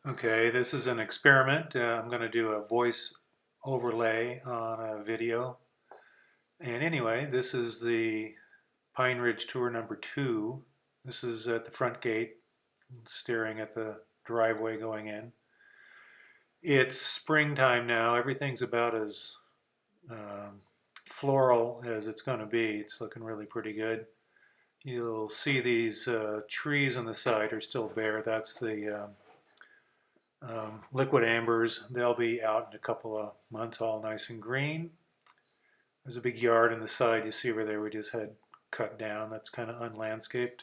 Okay, this is an experiment. I'm going to do a voice overlay on a video. And anyway, this is the Pine Ridge Tour number 2. This is at the front gate, staring at the driveway going in. It's springtime now. Everything's about as um, floral as it's going to be. It's looking really pretty good. You'll see these trees on the side are still bare. That's the liquid ambers. They'll be out in a couple of months, all nice and green. There's a big yard on the side. You see where they were just had cut down. That's kind of unlandscaped.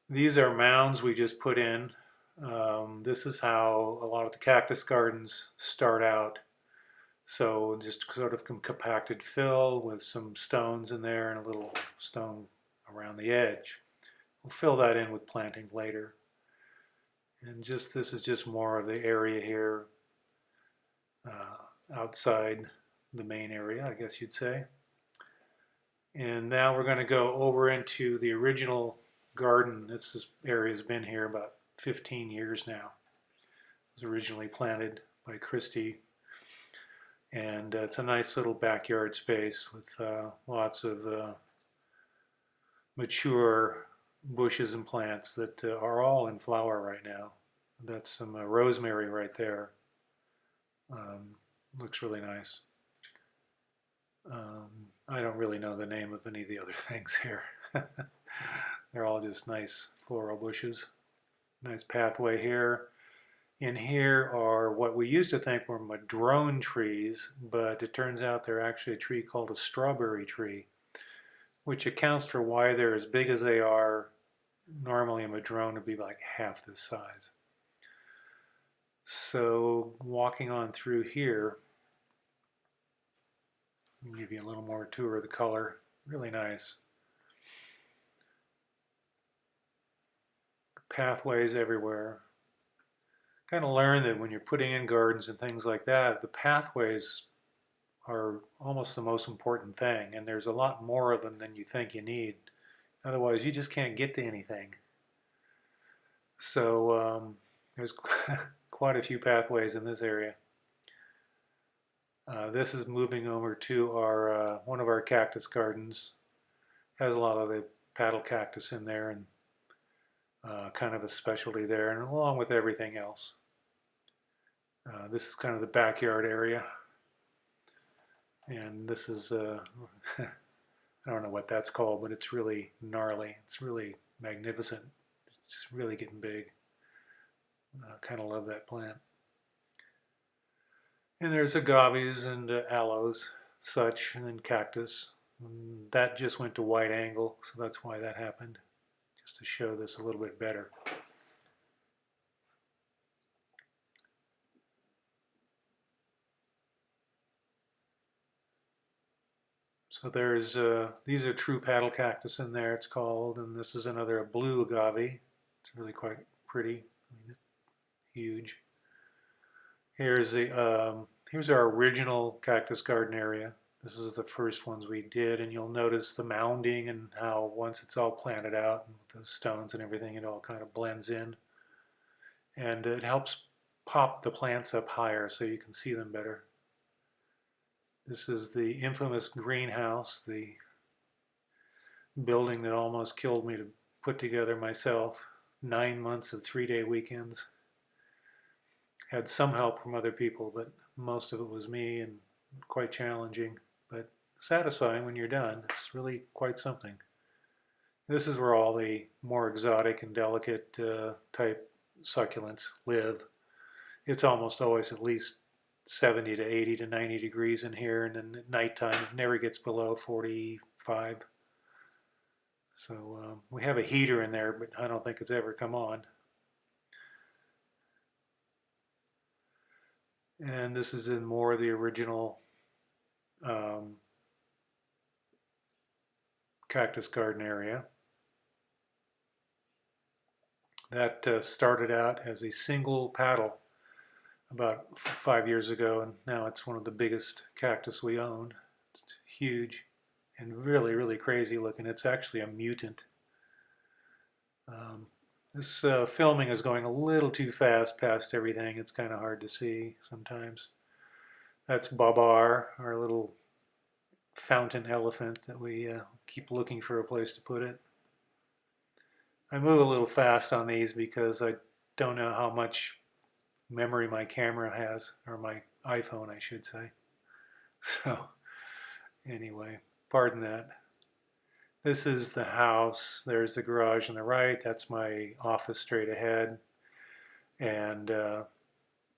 These are mounds we just put in. This is how a lot of the cactus gardens start out. So just sort of compacted fill with some stones in there and a little stone around the edge. We'll fill that in with planting later. And just this is just more of the area here outside the main area, I guess you'd say. And now we're going to go over into the original garden. This area has been here about 15 years now. It was originally planted by Christie. And it's a nice little backyard space with lots of mature bushes and plants that are all in flower right now. That's some rosemary right there. Looks really nice. I don't really know the name of any of the other things here. They're all just nice floral bushes. Nice pathway here. In here are what we used to think were madrone trees, but it turns out they're actually a tree called a strawberry tree, which accounts for why they're as big as they are. Normally a madrone would be like half this size. So walking on through here, I'll give you a little more tour of the color. Really nice. Pathways everywhere. Kind of learn that when you're putting in gardens and things like that, the pathways are almost the most important thing, and there's a lot more of them than you think you need. Otherwise, you just can't get to anything. So there's quite a few pathways in this area. This is moving over to our one of our cactus gardens. Has a lot of the paddle cactus in there and kind of a specialty there, and along with everything else. This is kind of the backyard area, and this is I don't know what that's called, but it's really gnarly. It's really magnificent. It's really getting big. Kind of love that plant. And there's agaves and aloes, such, and then cactus. And that just went to wide angle, so that's why that happened, just to show this a little bit better. So there's, these are true paddle cactus in there, it's called, and this is another blue agave. It's really quite pretty, I mean, huge. Here's our original cactus garden area. This is the first ones we did, and you'll notice the mounding and how once it's all planted out and with the stones and everything, it all kind of blends in. And it helps pop the plants up higher so you can see them better. This is the infamous greenhouse, the building that almost killed me to put together myself. 9 months of 3-day weekends. Had some help from other people, but most of it was me and quite challenging, but satisfying when you're done. It's really quite something. This is where all the more exotic and delicate type succulents live. It's almost always at least 70 to 80 to 90 degrees in here, and then at nighttime it never gets below 45. So we have a heater in there, but I don't think it's ever come on. And this is in more of the original cactus garden area. That started out as a single paddle about 5 years ago, and now it's one of the biggest cactus we own. It's huge and really, really crazy looking. It's actually a mutant. This filming is going a little too fast past everything. It's kind of hard to see sometimes. That's Babar, our little fountain elephant that we keep looking for a place to put it. I move a little fast on these because I don't know how much memory my camera has, or my iPhone, I should say. So, anyway, pardon that. This is the house. There's the garage on the right. That's my office straight ahead. And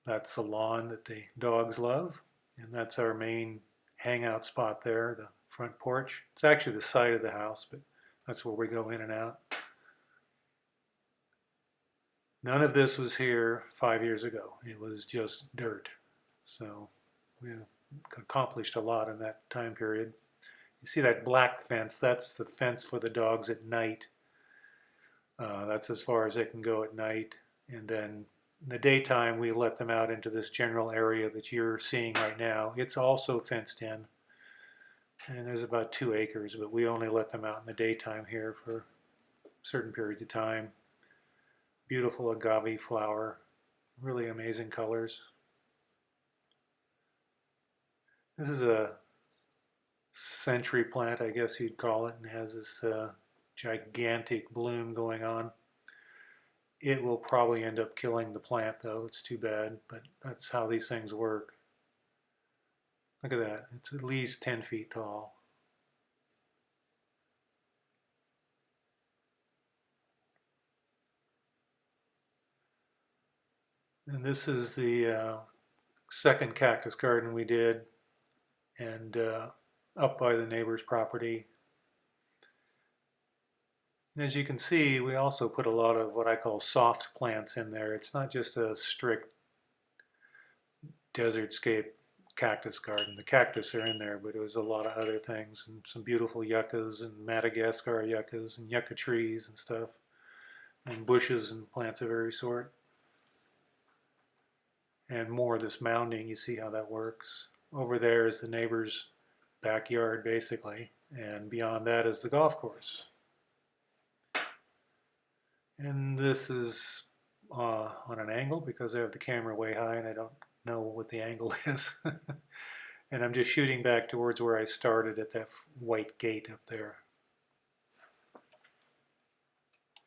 that's the lawn that the dogs love. And that's our main hangout spot there, the front porch. It's actually the side of the house, but that's where we go in and out. None of this was here 5 years ago. It was just dirt. So we accomplished a lot in that time period. You see that black fence? That's the fence for the dogs at night. That's as far as they can go at night. And then in the daytime, we let them out into this general area that you're seeing right now. It's also fenced in. And there's about 2 acres, but we only let them out in the daytime here for certain periods of time. Beautiful agave flower, really amazing colors. This is a century plant, I guess you'd call it, and has this gigantic bloom going on. It will probably end up killing the plant, though. It's too bad, but that's how these things work. Look at that. It's at least 10 feet tall. And this is the second cactus garden we did, and up by the neighbor's property. And as you can see, we also put a lot of what I call soft plants in there. It's not just a strict desertscape cactus garden. The cactus are in there, but it was a lot of other things, and some beautiful yuccas and Madagascar yuccas and yucca trees and stuff, and bushes and plants of every sort. And more of this mounding, you see how that works. Over there is the neighbor's backyard, basically, and beyond that is the golf course. And this is on an angle because I have the camera way high and I don't know what the angle is. And I'm just shooting back towards where I started at that white gate up there.